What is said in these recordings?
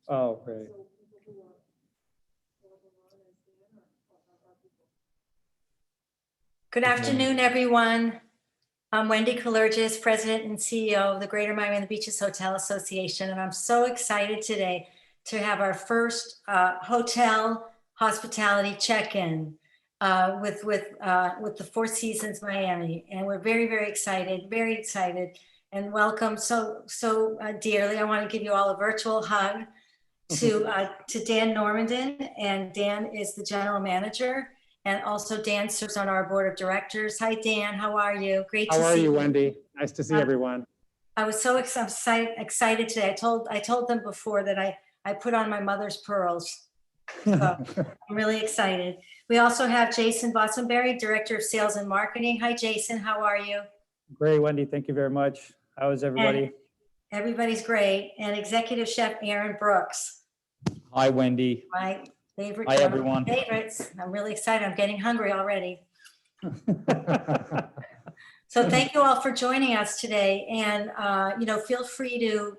Oh, great. Good afternoon, everyone. I'm Wendy Kalergis, President and CEO of the Greater Miami and the Beaches Hotel Association, and I'm so excited today to have our first hotel hospitality check-in with the Four Seasons Miami, and we're very excited, and welcome so dearly. I want to give you all a virtual hug to Dan Normandin, and Dan is the general manager. And also Dan serves on our board of directors. Hi, Dan, how are you? Great to see you. How are you, Wendy? Nice to see everyone. I was so excited today. I told them before that I put on my mother's pearls. So I'm really excited. We also have Jason Botsenberry, Director of Sales and Marketing. Hi, Jason, how are you? Great, Wendy, thank you very much. How is everybody? And everybody's great. And Executive Chef Aaron Brooks. Hi, Wendy. My favorite. Hi, everyone. Favorites. I'm really excited. I'm getting hungry already. So thank you all for joining us today. And, feel free to,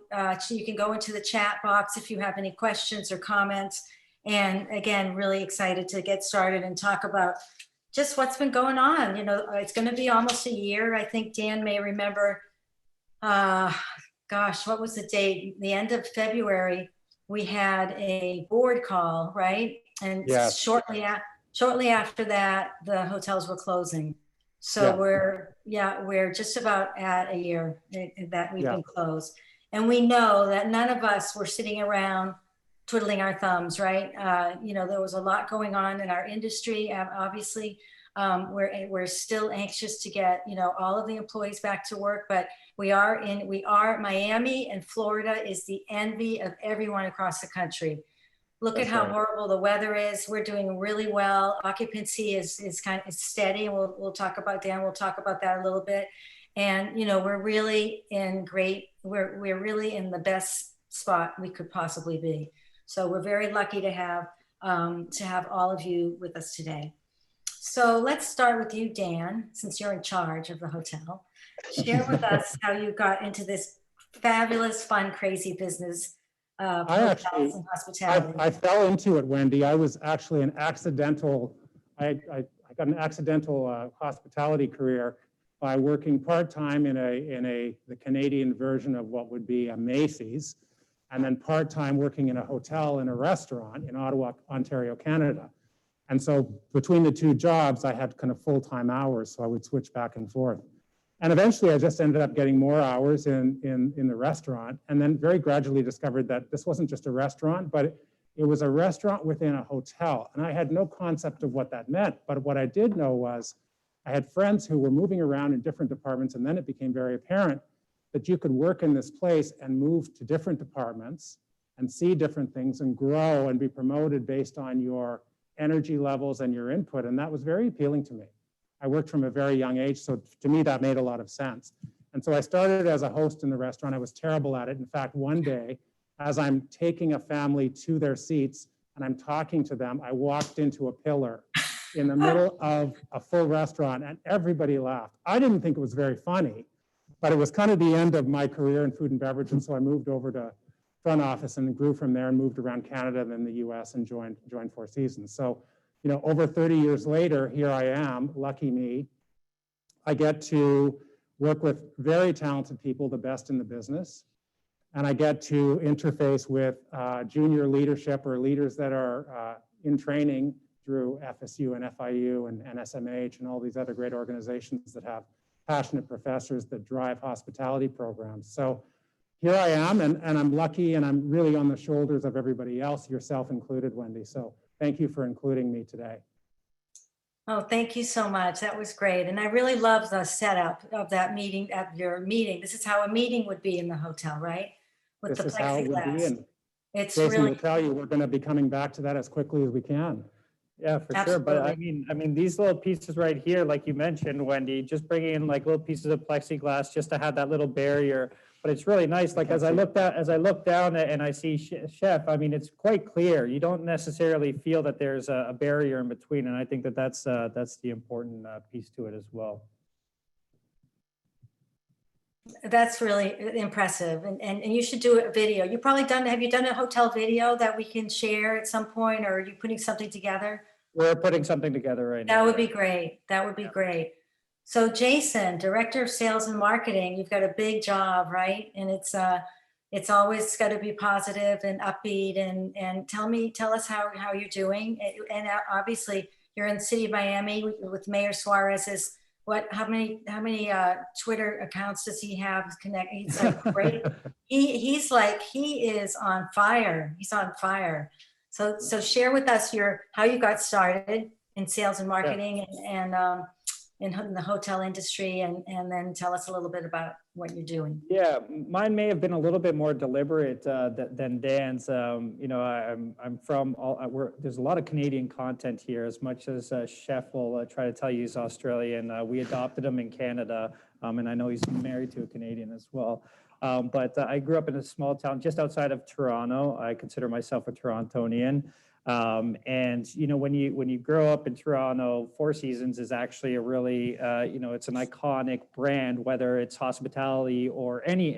you can go into the chat box if you have any questions or comments. And again, really excited to get started and talk about just what's been going on. It's going to be almost a year. I think Dan may remember, gosh, what was the date? The end of February, we had a board call, right? And yes. shortly after that, the hotels were closing. So we're just about at a year that we've been closed. And we know that none of us were sitting around twiddling our thumbs, right? There was a lot going on in our industry. Obviously, we're still anxious to get, all of the employees back to work, but we are Miami, and Florida is the envy of everyone across the country. Look at how horrible the weather is. We're doing really well. Occupancy is steady. We'll talk about Dan. We'll talk about that a little bit. And we're really in the best spot we could possibly be. So we're very lucky to have all of you with us today. So let's start with you, Dan, since you're in charge of the hotel. Share with us how you got into this fabulous, fun, crazy business. I fell into it, Wendy. I was actually I got an accidental hospitality career by working part-time in the Canadian version of what would be a Macy's, and then part-time working in a hotel and a restaurant in Ottawa, Ontario, Canada. And so between the two jobs, I had kind of full-time hours, so I would switch back and forth. And eventually I just ended up getting more hours in the restaurant, and then very gradually discovered that this wasn't just a restaurant, but it was a restaurant within a hotel. And I had no concept of what that meant. But what I did know was I had friends who were moving around in different departments, and then it became very apparent that you could work in this place and move to different departments and see different things and grow and be promoted based on your energy levels and your input. And that was very appealing to me. I worked from a very young age, so to me that made a lot of sense. And so I started as a host in the restaurant. I was terrible at it. In fact, one day, as I'm taking a family to their seats and I'm talking to them, I walked into a pillar in the middle of a full restaurant, and everybody laughed. I didn't think it was very funny, but it was kind of the end of my career in food and beverage, and so I moved over to front office and grew from there and moved around Canada and then the US and joined Four Seasons. So, over 30 years later, here I am, lucky me. I get to work with very talented people, the best in the business. And I get to interface with junior leadership or leaders that are in training through FSU and FIU and SMH and all these other great organizations that have passionate professors that drive hospitality programs. So here I am, and I'm lucky, and I'm really on the shoulders of everybody else, yourself included, Wendy. So thank you for including me today. Oh, thank you so much. That was great. And I really love the setup of that meeting, at your meeting. This is how a meeting would be in the hotel, right? With this the is how it would be. And it's Jason really will tell you we're going to be coming back to that as quickly as we can. Yeah, for Absolutely. sure. But I mean, these little pieces right here, like you mentioned, Wendy, just bringing in like little pieces of plexiglass just to have that little barrier. But it's really nice. Like as I look down and I see Chef, I mean, it's quite clear. You don't necessarily feel that there's a barrier in between, and I think that's the important piece to it as well. That's really impressive. And you should do a video. Have you done a hotel video that we can share at some point, or are you putting something together? We're putting something together right now. That would be great. That would be great. So Jason, Director of Sales and Marketing, you've got a big job, right? And it's always got to be positive and upbeat, and tell us how you're doing. And obviously you're in the city of Miami with Mayor Suarez's, how many Twitter accounts does he have connect? He's like great. He is on fire. He's on fire. So share with us how you got started in sales and marketing and in the hotel industry, and then tell us a little bit about what you're doing. Yeah, mine may have been a little bit more deliberate than Dan's. You know, I'm from there's a lot of Canadian content here, as much as Chef will try to tell you he's Australian. We adopted him in Canada, and I know he's married to a Canadian as well. But I grew up in a small town just outside of Toronto. I consider myself a Torontonian. And you know, when you grow up in Toronto, Four Seasons is actually a really you know, it's an iconic brand, whether it's hospitality or any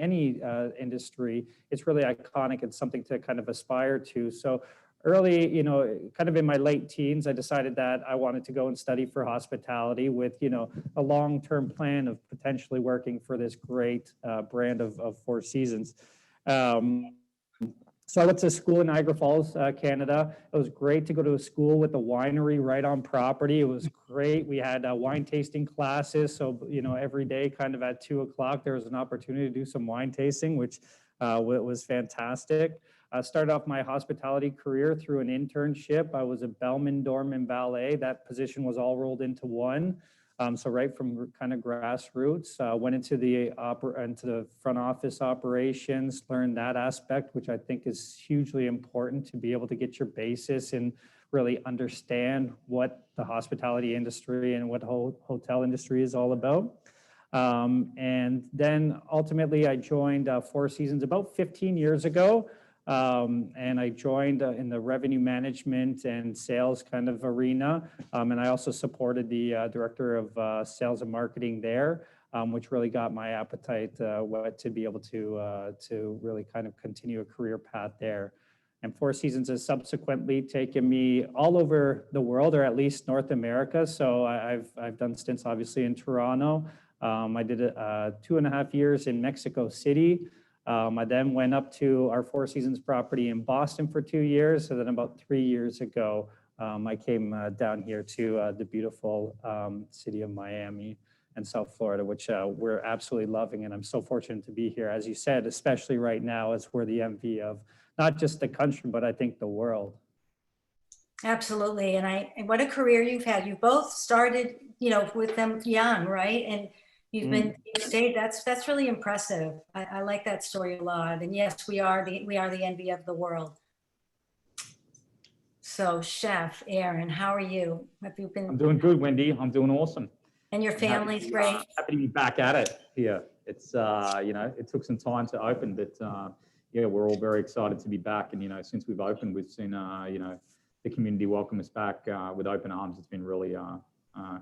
industry. It's really iconic and something to kind of aspire to. So early, you know, kind of in my late teens, I decided that I wanted to go and study for hospitality with, you know, a long-term plan of potentially working for this great brand of Four Seasons. So I went to school in Niagara Falls, Canada. It was great to go to a school with a winery right on property. It was great. We had wine tasting classes. So, you know, every day kind of at 2 o'clock, there was an opportunity to do some wine tasting, which was fantastic. I started off my hospitality career through an internship. I was a bellman, doorman, valet. That position was all rolled into one. So right from kind of grassroots, went into the front office operations, learned that aspect, which I think is hugely important to be able to get your basis and really understand what the hospitality industry and what hotel industry is all about. And then ultimately I joined Four Seasons about 15 years ago. And I joined in the revenue management and sales kind of arena. And I also supported the director of sales and marketing there, which really got my appetite to be able to really kind of continue a career path there. And Four Seasons has subsequently taken me all over the world, or at least North America. So I've done stints obviously in Toronto. I did 2.5 years in Mexico City. I then went up to our Four Seasons property in Boston for 2 years. So then about 3 years ago, I came down here to the beautiful city of Miami and South Florida, which we're absolutely loving. And I'm so fortunate to be here, as you said, especially right now, as we're the envy of not just the country, but I think the world. Absolutely. And what a career you've had. You both started, you know, with them young, right? And you've stayed. That's really impressive. I like that story a lot. And yes, we are the envy of the world. So, Chef Aaron, how are you? Have you been? I'm doing good, Wendy. I'm doing awesome. And your family's great. Happy to be back at it here. It's you know, it took some time to open, but yeah, we're all very excited to be back. And you know, since we've opened, we've seen you know, the community welcome us back with open arms. It's been really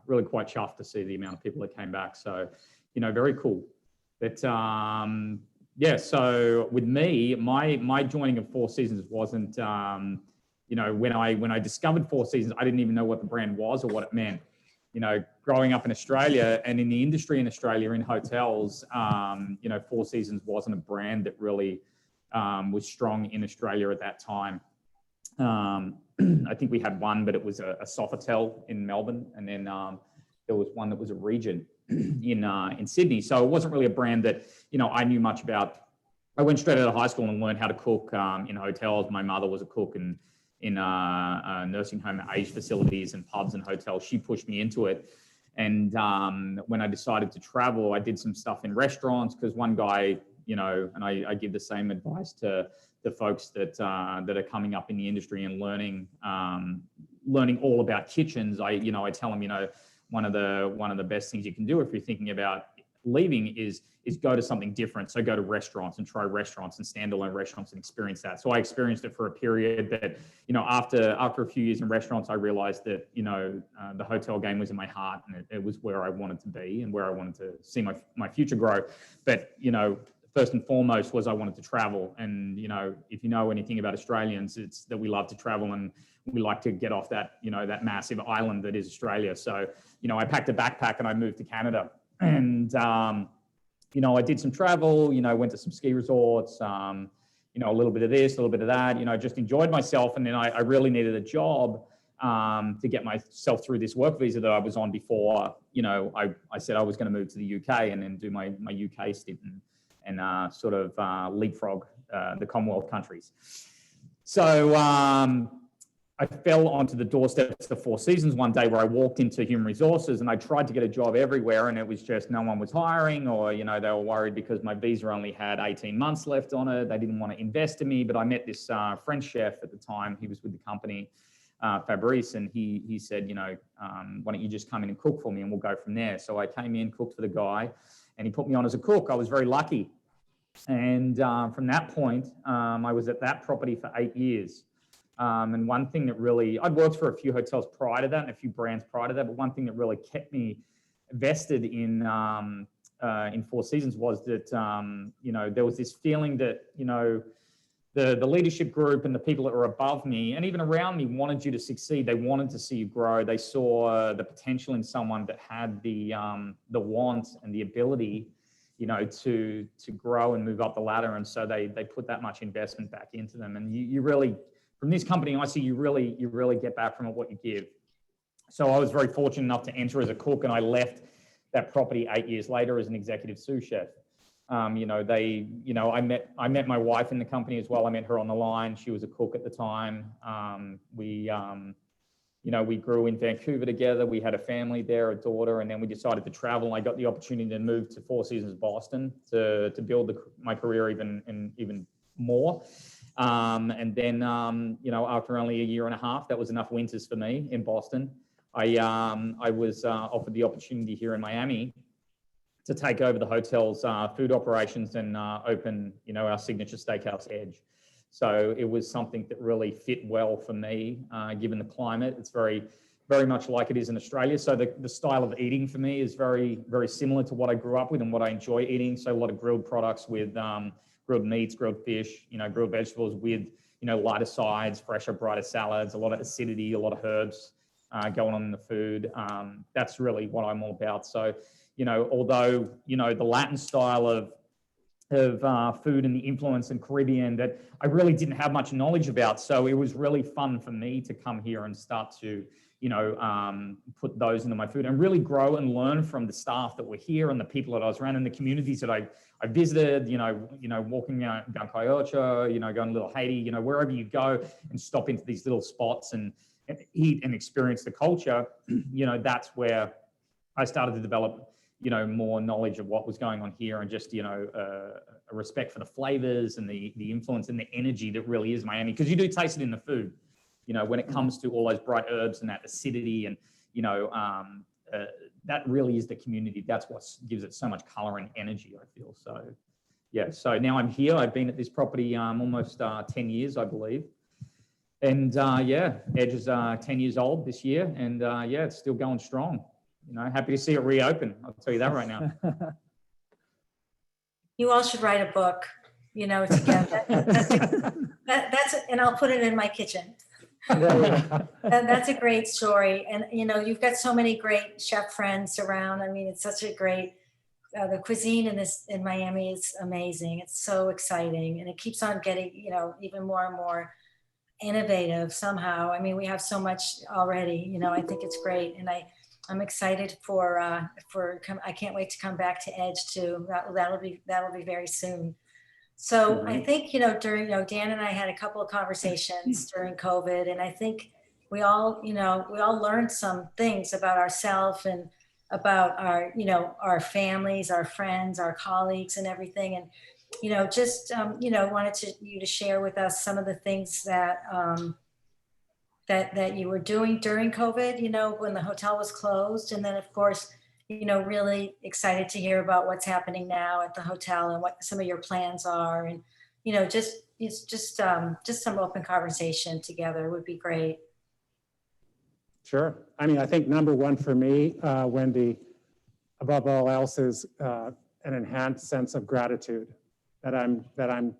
really quite chuffed to see the amount of people that came back. So, you know, very cool. But yeah, so with me, my joining of Four Seasons wasn't, you know, when I discovered Four Seasons, I didn't even know what the brand was or what it meant. You know, growing up in Australia and in the industry in Australia, in hotels, you know, Four Seasons wasn't a brand that really was strong in Australia at that time. I think we had one, but it was a Sofitel in Melbourne, and then there was one that was a Regent in Sydney. So it wasn't really a brand that, you know, I knew much about. I went straight out of high school and learned how to cook in hotels. My mother was a cook in nursing home aged facilities and pubs and hotels. She pushed me into it. And when I decided to travel, I did some stuff in restaurants, because one guy, you know, and I give the same advice to the folks that are coming up in the industry and learning all about kitchens. I tell them, you know, one of the best things you can do if you're thinking about leaving is go to something different. So go to restaurants and try restaurants and standalone restaurants and experience that. So I experienced it for a period, but after a few years in restaurants, I realized that the hotel game was in my heart, and it was where I wanted to be and where I wanted to see my future grow. But first and foremost was I wanted to travel. And if you know anything about Australians, it's that we love to travel, and we like to get off that that massive island that is Australia. So I packed a backpack and I moved to Canada, and I did some travel, went to some ski resorts, a little bit of this, a little bit of that, just enjoyed myself. And then I really needed a job to get myself through this work visa that I was on before, I said I was going to move to the UK and then do my UK stint and sort of leapfrog the Commonwealth countries. So I fell onto the doorstep of the Four Seasons one day where I walked into human resources and I tried to get a job everywhere, and it was just no one was hiring, or, they were worried because my visa only had 18 months left on it. They didn't want to invest in me. But I met this French chef at the time. He was with the company, Fabrice, and he said, why don't you just come in and cook for me and we'll go from there. So I came in, cooked for the guy, and he put me on as a cook. I was very lucky. And from that point, I was at that property for 8 years. And one thing that really, I'd worked for a few hotels prior to that and a few brands prior to that, but one thing that really kept me vested in Four Seasons was that, there was this feeling that, the leadership group and the people that were above me and even around me wanted you to succeed. They wanted to see you grow. They saw the potential in someone that had the want and the ability, to grow and move up the ladder. And so they put that much investment back into them. And you really, from this company, I see you really get back from it what you give. So I was very fortunate enough to enter as a cook, and I left that property 8 years later as an executive sous chef. I met my wife in the company as well. I met her on the line. She was a cook at the time. We grew in Vancouver together. We had a family there, a daughter, and then we decided to travel. I got the opportunity to move to Four Seasons Boston to build my career even more. And then, after only a year and a half, that was enough winters for me in Boston. I was offered the opportunity here in Miami to take over the hotel's food operations and open, our signature steakhouse Edge. So it was something that really fit well for me, given the climate. It's very, very much like it is in Australia. So the style of eating for me is very, very similar to what I grew up with and what I enjoy eating. So a lot of grilled products with grilled meats, grilled fish, grilled vegetables with, lighter sides, fresher, brighter salads, a lot of acidity, a lot of herbs going on in the food. That's really what I'm all about. So, although, the Latin style of food and the influence in Caribbean that I really didn't have much knowledge about. So it was really fun for me to come here and start to, put those into my food and really grow and learn from the staff that were here and the people that I was around and the communities that I visited, walking down Cayocha, going to Little Haiti, wherever you go and stop into these little spots and eat and experience the culture, that's where I started to develop, more knowledge of what was going on here and just, a respect for the flavors and the influence and the energy that really is Miami. Because you do taste it in the food, when it comes to all those bright herbs and that acidity and, that really is the community. That's what gives it so much color and energy, I feel. So, yeah, so now I'm here. I've been at this property almost 10 years, I believe. And Edge is 10 years old this year. And it's still going strong. Happy to see it reopen. I'll tell you that right now. You all should write a book, together. And I'll put it in my kitchen. That's a great story. And, you've got so many great chef friends around. I mean, it's such a great, the cuisine in Miami is amazing. It's so exciting. And it keeps on getting, even more and more innovative somehow. I mean, we have so much already, I think it's great. And I'm excited I can't wait to come back to Edge too. That'll be very soon. So I think, during, Dan and I had a couple of conversations during COVID, and I think we all learned some things about ourselves and about our families, our friends, our colleagues and everything. And, wanted you to share with us some of the things that, that you were doing during COVID, when the hotel was closed. And then of course, really excited to hear about what's happening now at the hotel and what some of your plans are. And, just some open conversation together would be great. Sure. I mean, I think number one for me, Wendy, above all else, is an enhanced sense of gratitude that I'm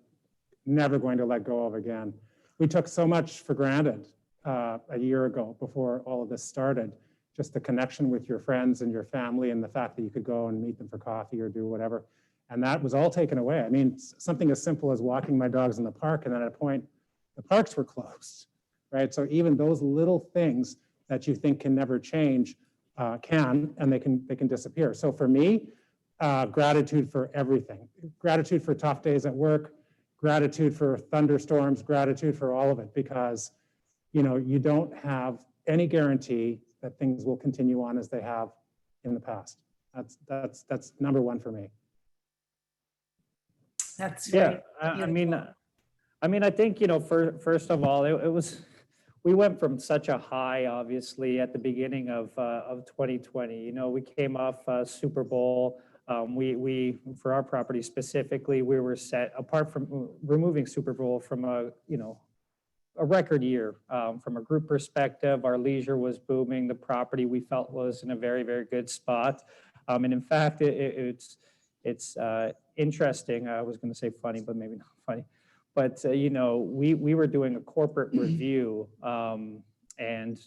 never going to let go of again. We took so much for granted a year ago before all of this started. Just the connection with your friends and your family and the fact that you could go and meet them for coffee or do whatever. And that was all taken away. I mean, something as simple as walking my dogs in the park, and then at a point, the parks were closed, right? So even those little things that you think can never change can, and they can disappear. So for me, gratitude for everything. Gratitude for tough days at work, gratitude for thunderstorms, gratitude for all of it, because you don't have any guarantee that things will continue on as they have in the past. That's number one for me. That's Yeah, very I think, first of all, we went from such a high, obviously, at the beginning of 2020. We came off Super Bowl. We for our property specifically, we were set apart from removing Super Bowl from a record year. From a group perspective, our leisure was booming. The property we felt was in a very, very good spot. And in fact, it's interesting. I was going to say funny, but maybe not funny. But we were doing a corporate review, and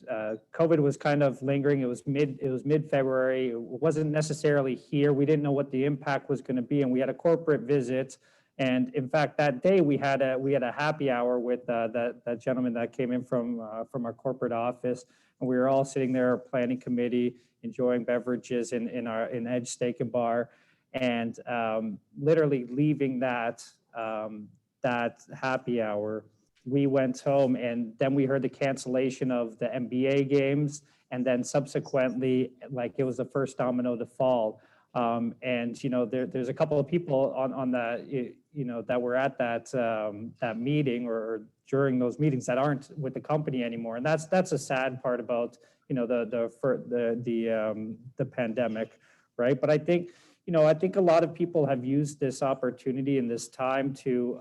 COVID was kind of lingering. It was mid-February. It wasn't necessarily here. We didn't know what the impact was going to be, and we had a corporate visit. And in fact, that day we had a happy hour with that gentleman that came in from our corporate office, and we were all sitting there, planning committee, enjoying beverages in Edge Steak and Bar, and literally leaving that happy hour, we went home, and then we heard the cancellation of the NBA games, and then subsequently, like, it was the first domino to fall. And there's a couple of people on that that were at that meeting or during those meetings that aren't with the company anymore, and that's a sad part about the pandemic, right? But I think a lot of people have used this opportunity in this time to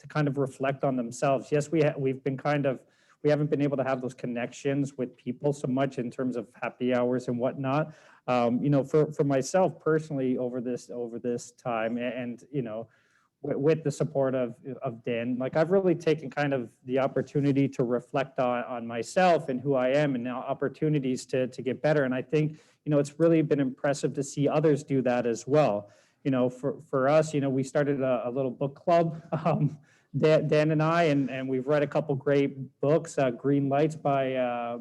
kind of reflect on themselves. Yes, we haven't been able to have those connections with people so much in terms of happy hours and whatnot. For myself personally over this time, and with the support of Dan, like, I've really taken kind of the opportunity to reflect on myself and who I am, and now opportunities to get better. And I think it's really been impressive to see others do that as well. For us, we started a little book club, Dan and I, and we've read a couple great books. Green Lights by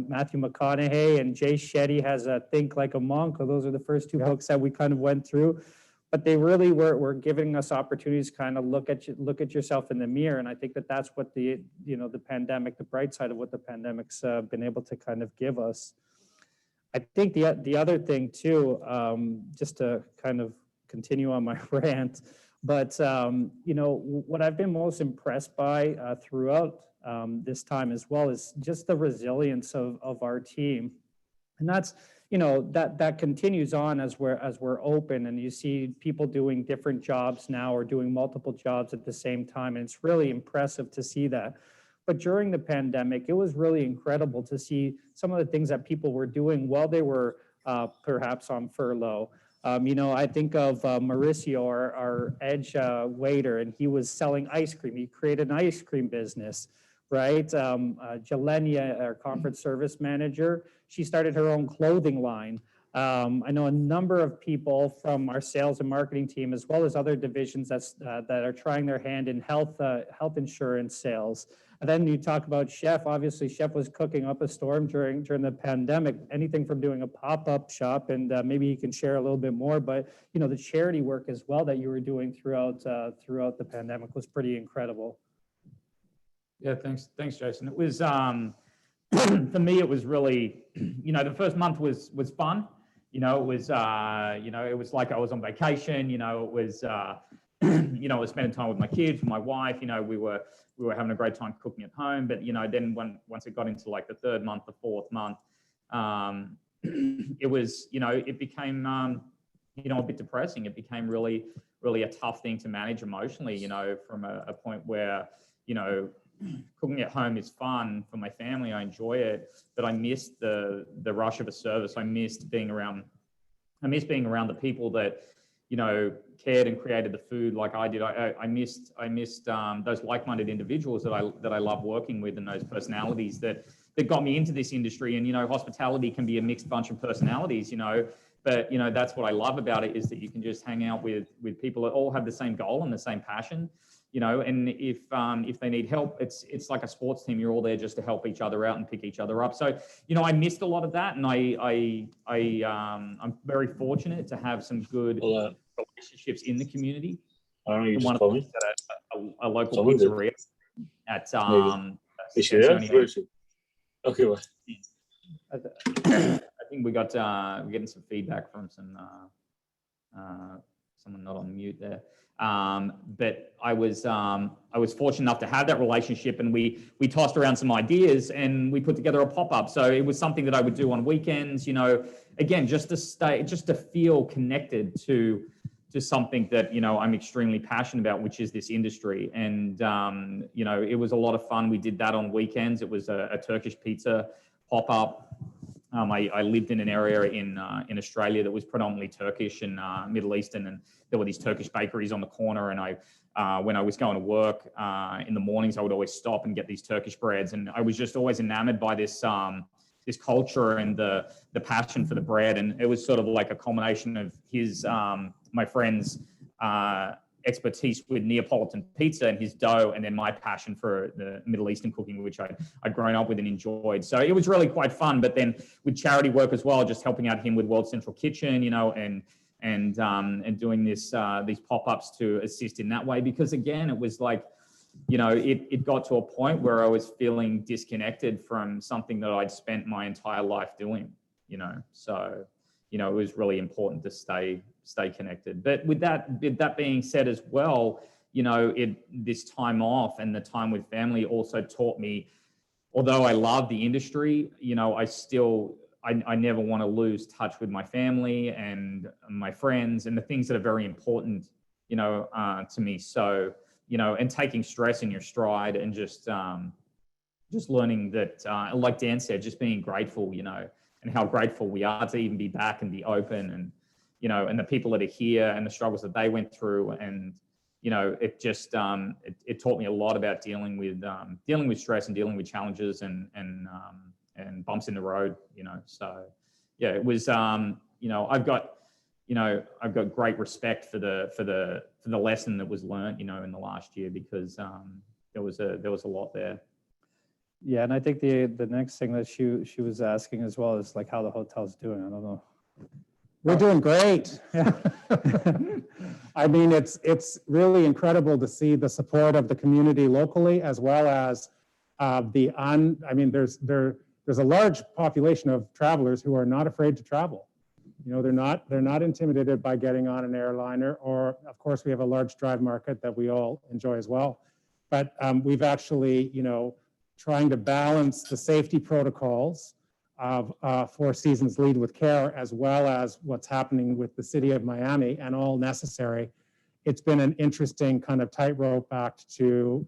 Matthew McConaughey, and Jay Shetty has Think Like a Monk. Those are the first two books that we kind of went through. But they really were giving us opportunities to kind of look at yourself in the mirror. And I think that's what the pandemic, the bright side of what the pandemic's been able to kind of give us. I think the other thing too, just to kind of continue on my rant, but what I've been most impressed by throughout this time as well is just the resilience of our team, and that's that continues on as we're open, and you see people doing different jobs now or doing multiple jobs at the same time, and it's really impressive to see that. But during the pandemic, it was really incredible to see some of the things that people were doing while they were perhaps on furlough. I think of Mauricio, our Edge waiter, and he was selling ice cream. He created an ice cream business, right? Jelenia, our conference service manager, she started her own clothing line. I know a number of people from our sales and marketing team, as well as other divisions that are trying their hand in health insurance sales. And then you talk about Chef. Obviously, Chef was cooking up a storm during the pandemic. Anything from doing a pop-up shop, and maybe you can share a little bit more. But the charity work as well that you were doing throughout the pandemic was pretty incredible. Yeah, thanks, Jason. It was for me. It was really, the first month was fun. It was it was like I was on vacation. It was I was spending time with my kids, with my wife. We were having a great time cooking at home. But then once it got into like the third month, the fourth month, it was, it became, a bit depressing. It became really, really a tough thing to manage emotionally, from a point where, cooking at home is fun for my family. I enjoy it, but I missed the rush of a service. I missed being around the people that, cared and created the food like I did. I missed those like-minded individuals that I love working with, and those personalities that got me into this industry. And, hospitality can be a mixed bunch of personalities, but, that's what I love about it, is that you can just hang out with people that all have the same goal and the same passion, and if they need help, it's like a sports team. You're all there just to help each other out and pick each other up. So, I missed a lot of that, and I'm very fortunate to have some good relationships in the community. I don't know, you One just of called them me. is at a local Someone did. pizzeria at Is she there? Antonio. Where is she? Okay, well, I think we're getting some feedback from someone not on mute there. But I was fortunate enough to have that relationship, and we tossed around some ideas, and we put together a pop-up. So it was something that I would do on weekends, again, just to feel connected to something that, I'm extremely passionate about, which is this industry. And, it was a lot of fun. We did that on weekends. It was a Turkish pizza pop-up. I lived in an area in Australia that was predominantly Turkish and Middle Eastern, and there were these Turkish bakeries on the corner. And when I was going to work in the mornings, I would always stop and get these Turkish breads. And I was just always enamored by this culture and the passion for the bread. And it was sort of like a culmination of my friend's expertise with Neapolitan pizza and his dough, and then my passion for the Middle Eastern cooking, which I'd grown up with and enjoyed. So it was really quite fun. But then with charity work as well, just helping out him with World Central Kitchen, and doing these pop-ups to assist in that way. Because again, it was like, it got to a point where I was feeling disconnected from something that I'd spent my entire life doing, So, it was really important to stay connected. But with that being said as well, this time off and the time with family also taught me, although I love the industry, I never want to lose touch with my family and my friends and the things that are very important, to me. So, and taking stress in your stride, and just learning that, like Dan said, just being grateful, and how grateful we are to even be back and be open, and, and the people that are here and the struggles that they went through. And, it just, it taught me a lot about dealing with stress and dealing with challenges and bumps in the road, So yeah, it was, I've got great respect for the lesson that was learned, in the last year, because there was a lot there. Yeah, and I think the next thing that she was asking as well is like how the hotel's doing. I don't know. We're doing great. I mean, it's really incredible to see the support of the community locally, as well as there's a large population of travelers who are not afraid to travel. They're not intimidated by getting on an airliner, or of course we have a large drive market that we all enjoy as well. But we've actually, trying to balance the safety protocols of Four Seasons Lead with Care, as well as what's happening with the city of Miami, and all necessary. It's been an interesting kind of tightrope act to,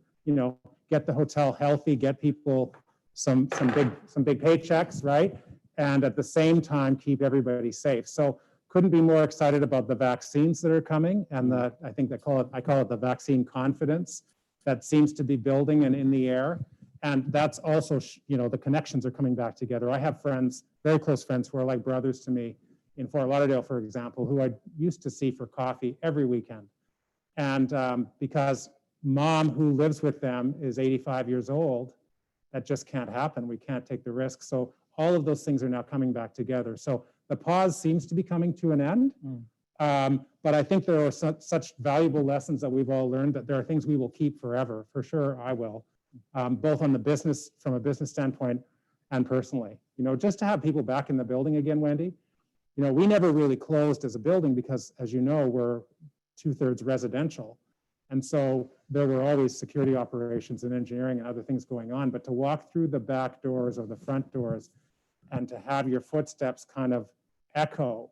get the hotel healthy, get people some big paychecks, right? And at the same time, keep everybody safe. So couldn't be more excited about the vaccines that are coming, and I call it the vaccine confidence that seems to be building and in the air. And that's also, the connections are coming back together. I have friends, very close friends, who are like brothers to me in Fort Lauderdale, for example, who I used to see for coffee every weekend. And because mom, who lives with them, is 85 years old, that just can't happen. We can't take the risk. So all of those things are now coming back together. So the pause seems to be coming to an end. But I think there are such valuable lessons that we've all learned, that there are things we will keep forever. For sure, I will. Both from a business standpoint and personally. Just to have people back in the building again, Wendy. We never really closed as a building because, as you know, we're 2/3 residential. And so there were always security operations and engineering and other things going on. But to walk through the back doors or the front doors and to have your footsteps kind of echo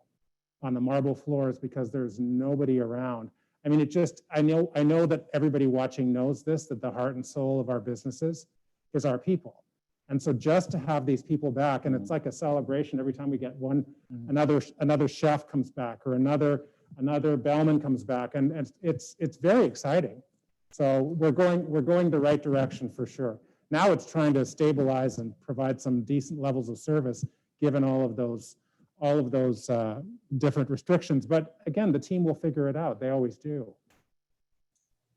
on the marble floors because there's nobody around. I mean, I know that everybody watching knows this, that the heart and soul of our businesses is our people. And so just to have these people back, and it's like a celebration every time we get another chef comes back or another bellman comes back, and it's very exciting. So we're going the right direction for sure. Now it's trying to stabilize and provide some decent levels of service given all of those different restrictions. But again, the team will figure it out. They always do.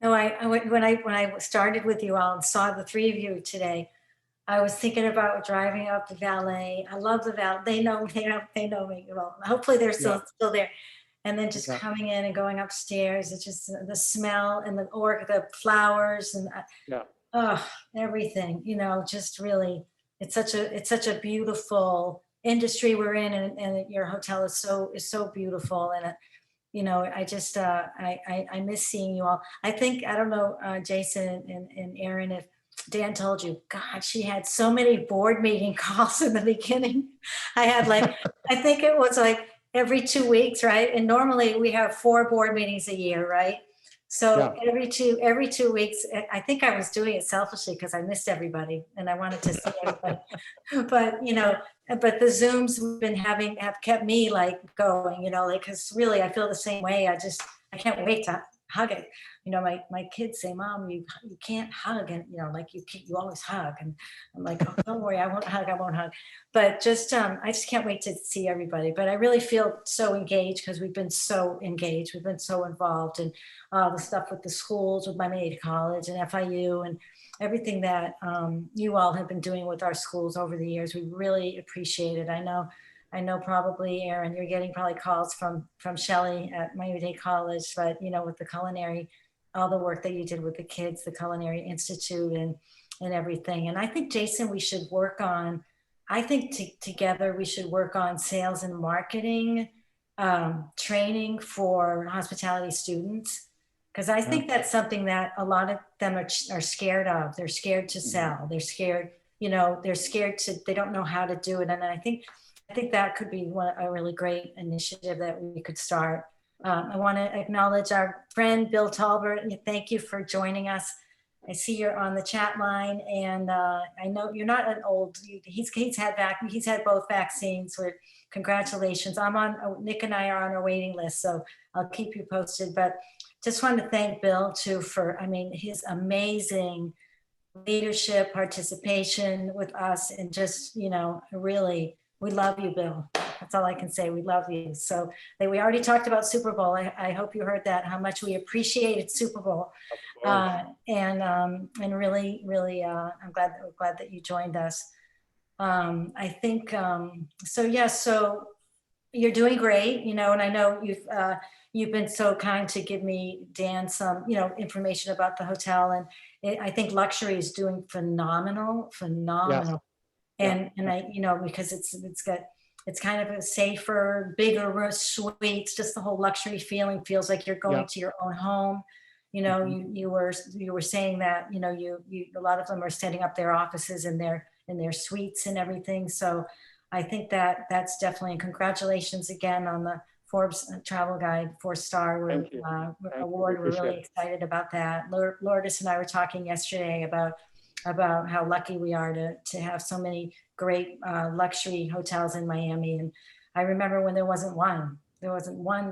No, when I started with you all and saw the three of you today, I was thinking about driving up the valet. I love the valet. They know me. Well, hopefully they're still there. And then just coming in and going upstairs, it's just the smell and the flowers and everything. Just really, it's such a beautiful industry we're in, and your hotel is so beautiful. And I just I miss seeing you all. I don't know, Jason and Aaron, if Dan told you, God, she had so many board meeting calls in the beginning. I had I think it was every 2 weeks, right? And normally we have 4 board meetings a year, right? So every two weeks, I think I was doing it selfishly because I missed everybody and I wanted to see everybody. But the Zooms have kept me going, because really I feel the same way. I can't wait to hug it. My kids say, Mom, you can't hug, and you always hug, and I'm like, oh, don't worry, I won't hug. But I just can't wait to see everybody. But I really feel so engaged because we've been so engaged, we've been so involved in the stuff with the schools, with Miami-Dade College and FIU, and everything that you all have been doing with our schools over the years. We really appreciate it. I know probably, Aaron, you're getting probably calls from Shelley at Miami-Dade College, but with the culinary, all the work that you did with the kids, the Culinary Institute and everything. And I think, Jason, we should work on, together we should work on sales and marketing training for hospitality students. Because I think that's something that a lot of them are scared of. They're scared to sell. They're scared, they don't know how to do it. And I think that could be a really great initiative that we could start. I want to acknowledge our friend, Bill Talbert. Thank you for joining us. I see you're on the chat line, and I know you're not an old, he's had both vaccines. So congratulations. Nick and I are on our waiting list, so I'll keep you posted. But just want to thank Bill too for, his amazing leadership, participation with us, and just, really, we love you, Bill. That's all I can say. We love you. So we already talked about Super Bowl. I hope you heard that, how much we appreciated Super Bowl. And really, really, I'm glad that you joined us. I think, so you're doing great, and I know you've been so kind to give me, Dan, some, information about the hotel. And I think luxury is doing phenomenal. Yes. And I, because it's kind of a safer, bigger suites, just the whole luxury feeling feels like you're going to your own home. You were saying that, a lot of them are setting up their offices in their suites and everything. So I think that's definitely, and congratulations again on the Forbes Travel Guide 4-star award. We're really excited about that. Lourdes and I were talking yesterday about how lucky we are to have so many great luxury hotels in Miami. And I remember when there wasn't one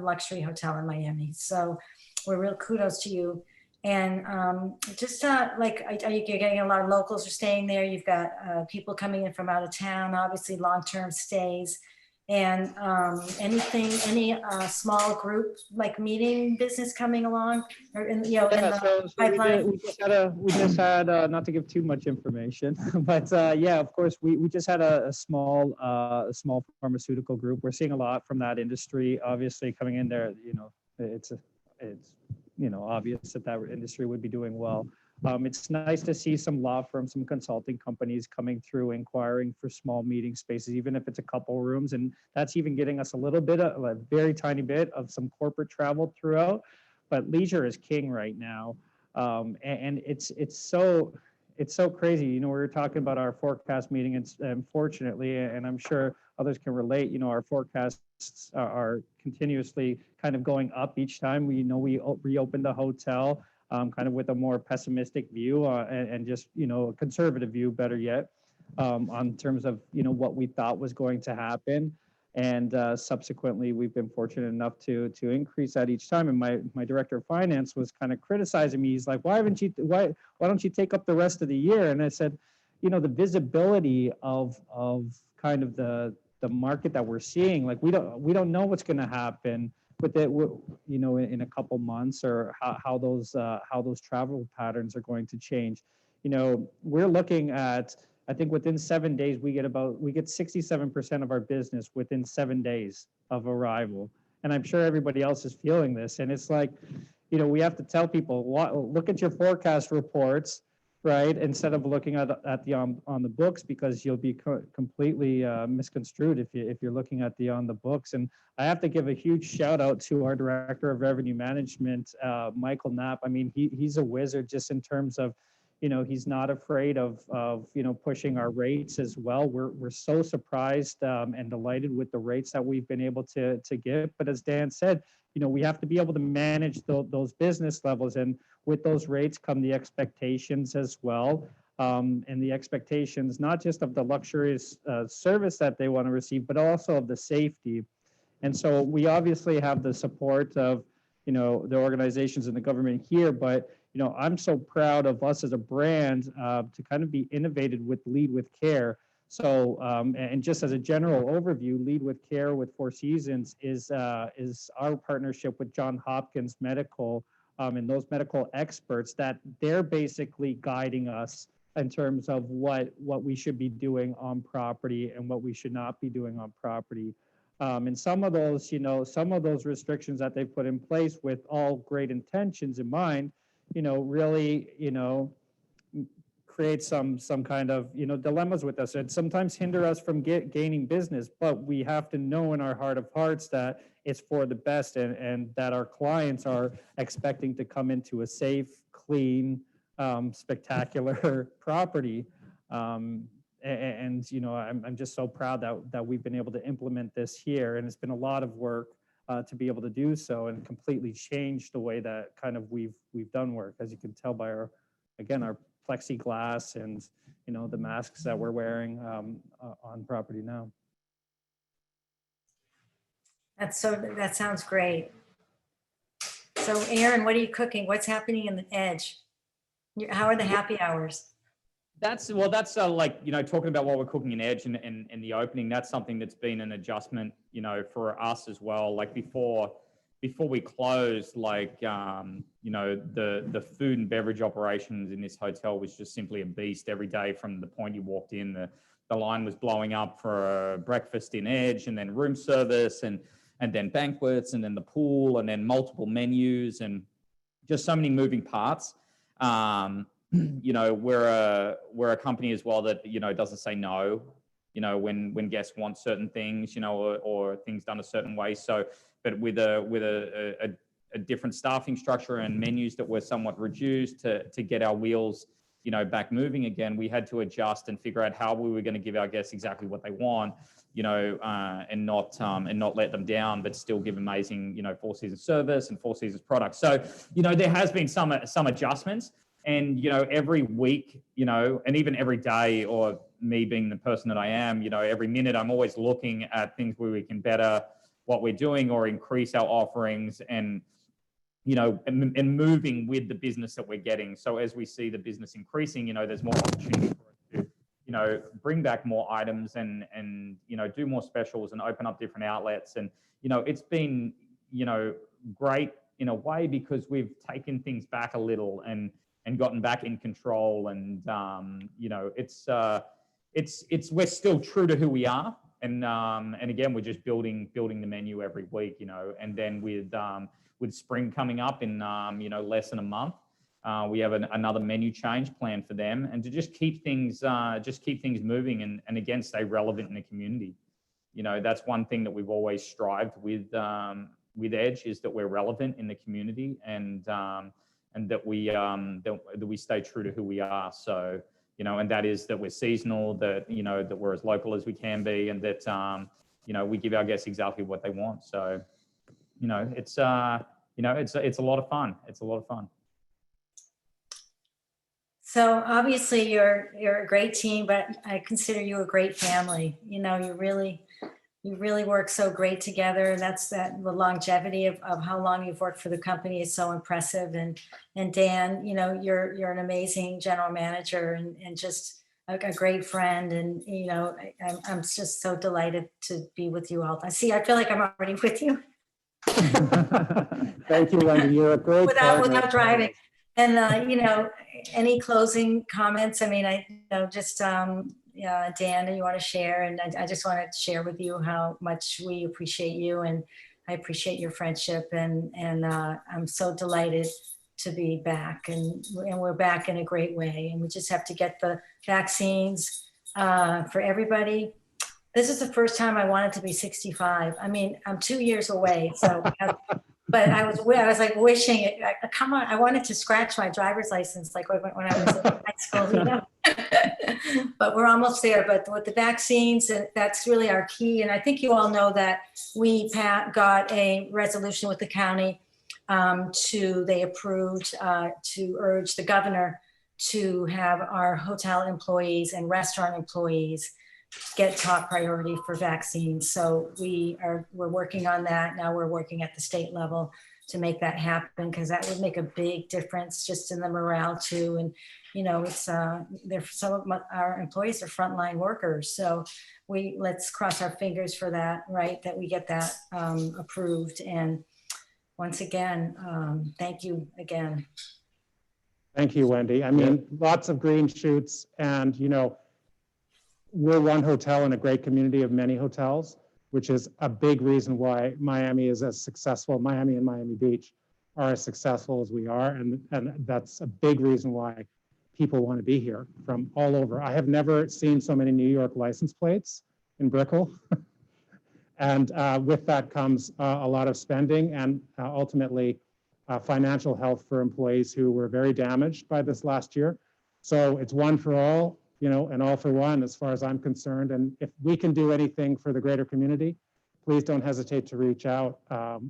luxury hotel in Miami. So we're real kudos to you. And you're getting a lot of locals are staying there. You've got people coming in from out of town, obviously long-term stays. And any small group meeting business coming along, or in the pipeline? We just had not to give too much information, but of course we just had a small pharmaceutical group. We're seeing a lot from that industry, obviously coming in there. It's obvious that industry would be doing well. It's nice to see some law firms, some consulting companies coming through, inquiring for small meeting spaces, even if it's a couple rooms. And that's even getting us a very tiny bit of some corporate travel throughout. But leisure is king right now. And it's it's so crazy. You know, we were talking about our forecast meeting, and unfortunately, and I'm sure others can relate, you know, our forecasts are continuously kind of going up each time. We know we reopened the hotel kind of with a more pessimistic view and just, you know, a conservative view, better yet, on terms of, you know, what we thought was going to happen. And subsequently, we've been fortunate enough to increase that each time. And my director of finance was kind of criticizing me. He's like, why don't you take up the rest of the year? And I said, you know, the visibility of kind of the market that we're seeing, like we don't know what's going to happen with it, you know, in a couple months, or how those travel patterns are going to change. You know, we're looking at, I think within 7 days, we get 67% of our business within 7 days of arrival. And I'm sure everybody else is feeling this. And it's like, you know, we have to tell people, look at your forecast reports, right? Instead of looking at the on the books, because you'll be completely misconstrued if you're looking at the on the books. And I have to give a huge shout out to our Director of Revenue Management, Michael Knapp. I mean, he's a wizard just in terms of, you know, he's not afraid of you know, pushing our rates as well. We're so surprised and delighted with the rates that we've been able to give. But as Dan said, you know, we have to be able to manage those business levels, and with those rates come the expectations as well. And the expectations, not just of the luxurious service that they want to receive, but also of the safety. And so we obviously have the support of, you know, the organizations and the government here, but you know, I'm so proud of us as a brand to kind of be innovated with Lead with Care. So, and just as a general overview, Lead with Care with Four Seasons is our partnership with Johns Hopkins Medical and those medical experts that they're basically guiding us in terms of what we should be doing on property and what we should not be doing on property. And some of those, you know, some of those restrictions that they've put in place with all great intentions in mind, you know, really, you know, create some kind of, you know, dilemmas with us, and sometimes hinder us from gaining business. But we have to know in our heart of hearts that it's for the best, and that our clients are expecting to come into a safe, clean, spectacular property. And you know, I'm just so proud that we've been able to implement this here, and it's been a lot of work to be able to do so and completely change the way that kind of we've done work, as you can tell by our plexiglass and, you know, the masks that we're wearing on property now. That sounds great. So Aaron, what are you cooking? What's happening in the Edge? How are the happy hours? That's like, you know, talking about what we're cooking in Edge and the opening, that's something that's been an adjustment, you know, for us as well. Like before we closed, like, you know, the food and beverage operations in this hotel was just simply a beast every day. From the point you walked in, the line was blowing up for breakfast in Edge, and then room service, and then banquets, and then the pool, and then multiple menus, and just so many moving parts. You know, we're a company as well that, you know, doesn't say no, you know, when guests want certain things, you know, or things done a certain way. So, but with a different staffing structure and menus that were somewhat reduced to get our wheels, you know, back moving again, we had to adjust and figure out how we were going to give our guests exactly what they want, you know, and not let them down, but still give amazing, you know, Four Seasons service and Four Seasons products. So, you know, there has been some adjustments. And, you know, every week, you know, and even every day, or me being the person that I am, you know, every minute I'm always looking at things where we can better what we're doing or increase our offerings, and, you know, and moving with the business that we're getting. So as we see the business increasing, you know, there's more opportunity for us to, you know, bring back more items and, you know, do more specials and open up different outlets. And, you know, it's been, you know, great in a way, because we've taken things back a little and gotten back in control. And, you know, it's we're still true to who we are. And again, we're just building the menu every week, you know, and then with spring coming up in, you know, less than a month, we have another menu change planned for them, and to just keep things moving and again, stay relevant in the community. You know, that's one thing that we've always strived with Edge, is that we're relevant in the community. And that we stay true to who we are. So, you know, and that is that we're seasonal, that, you know, that we're as local as we can be, and that, you know, we give our guests exactly what they want. So, you know, it's a lot of fun. It's a lot of fun. So obviously you're a great team, but I consider you a great family. You know, you really work so great together. The longevity of how long you've worked for the company is so impressive. And Dan, you know, you're an amazing general manager and just a great friend. And, you know, I'm just so delighted to be with you all. I feel like I'm already with you. Thank you, Wendy. You're a great partner. Without driving. And, you know, any closing comments? I mean, yeah, Dan, you want to share? And I just wanted to share with you how much we appreciate you, and I appreciate your friendship, and I'm so delighted to be back, and we're back in a great way, and we just have to get the vaccines for everybody. This is the first time I wanted to be 65. I mean, I'm 2 years away, so. But I was like wishing it. Come on, I wanted to scratch my driver's license like when I was in high school, you know. But we're almost there. But with the vaccines, that's really our key. And I think you all know that we got a resolution with the county they approved to urge the governor to have our hotel employees and restaurant employees get top priority for vaccines. So we're working on that. Now we're working at the state level to make that happen, because that would make a big difference just in the morale too. And, you know, it's some of our employees are frontline workers. So let's cross our fingers for that, right? That we get that approved. And once again, thank you again. Thank you, Wendy. I mean, lots of green shoots, and, you know, we're one hotel in a great community of many hotels, which is a big reason why Miami is as successful. Miami and Miami Beach are as successful as we are. And that's a big reason why people want to be here from all over. I have never seen so many New York license plates in Brickell. And with that comes a lot of spending and ultimately financial health for employees who were very damaged by this last year. So it's one for all, you know, and all for one, as far as I'm concerned. And if we can do anything for the greater community, please don't hesitate to reach out.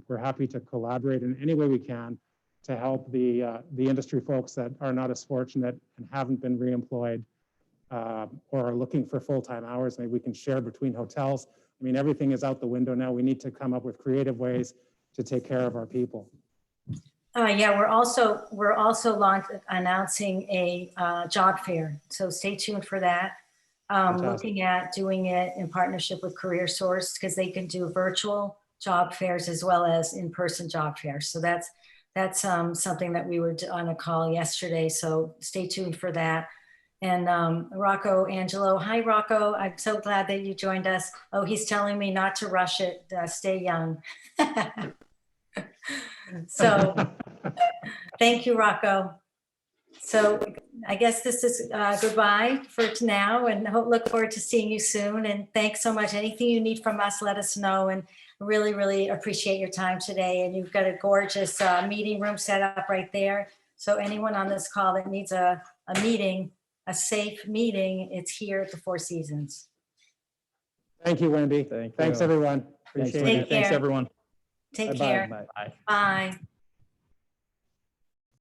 We're happy to collaborate in any way we can to help the industry folks that are not as fortunate and haven't been reemployed or are looking for full-time hours. Maybe we can share between hotels. I mean, everything is out the window now. We need to come up with creative ways to take care of our people. Yeah, we're also announcing a job fair. So stay tuned for that. Looking at doing it in partnership with CareerSource, because they can do virtual job fairs as well as in-person job fairs. So that's something that we were on a call yesterday. So stay tuned for that. And Rocco Angelo, hi Rocco, I'm so glad that you joined us. Oh, he's telling me not to rush it, stay young. So thank you, Rocco. So I guess this is goodbye for now, and look forward to seeing you soon. And thanks so much. Anything you need from us, let us know. And really, really appreciate your time today. And you've got a gorgeous meeting room set up right there. So anyone on this call that needs a meeting, a safe meeting, it's here at the Four Seasons. Thanks, Wendy. Thanks, everyone. Appreciate it. Take care. Thanks, everyone. Take Bye-bye. care. Bye. Bye.